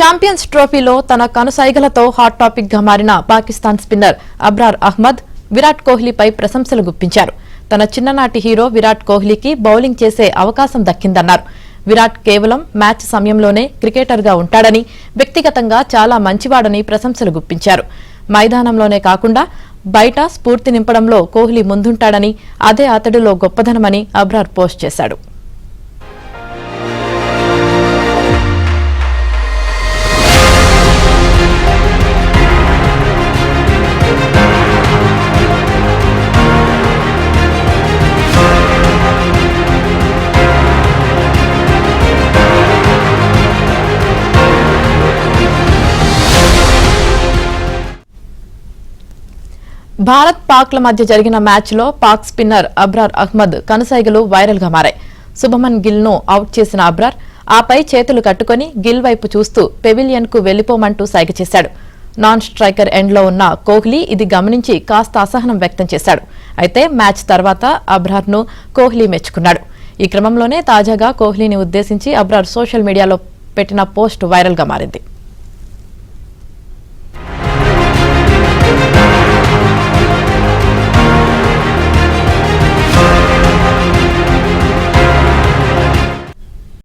Champions ట్రోఫీలో తన కనుసైగలతో hot topic గా మారిన పాకిస్తాన్ స్పిన్నర్ అబ్రార్ అహ్మద్ విరాట్ కోహ్లీపై ప్రశంసలు గుప్పించారు. తన చిన్ననాటి హీరో విరాట్ కోహ్లీకి బౌలింగ్ చేసే అవకాశం దక్కిందన్నారు. విరాట్ కేవలం మ్యాచ్ సమయంలోనే క్రికెటర్గా ఉంటాడని, వ్యక్తిగతంగా చాలా మంచివాడని ప్రశంసలు గుప్పించారు. మైదానంలోనే కాకుండా బయట స్ఫూర్తి నింపడంలో కోహ్లీ ముందుంటాడని, అదే అతడిలో గొప్పదనమని అబ్రార్ పోస్ట్ చేశాడు. భారత్ పాక్ల మధ్య జరిగిన మ్యాచ్లో పాక్ స్పిన్నర్ అబ్రార్ అహ్మద్ కనుసైగలు వైరల్ గా మారాయి. శుభమన్ గిల్ ను అవుట్ చేసిన అబ్రార్ ఆపై చేతులు కట్టుకుని గిల్ వైపు చూస్తూ పెవిలియన్ కు వెళ్లిపోమంటూ సైగ చేశాడు. నాన్ స్ట్రైకర్ ఎండ్ లో ఉన్న కోహ్లీ ఇది గమనించి కాస్త అసహనం వ్యక్తం చేశాడు. అయితే మ్యాచ్ తర్వాత అబ్రార్ ను కోహ్లీ మెచ్చుకున్నాడు. ఈ క్రమంలోనే తాజాగా కోహ్లీని ఉద్దేశించి అబ్రార్ సోషల్ మీడియాలో పెట్టిన పోస్ట్ వైరల్ గా మారింది.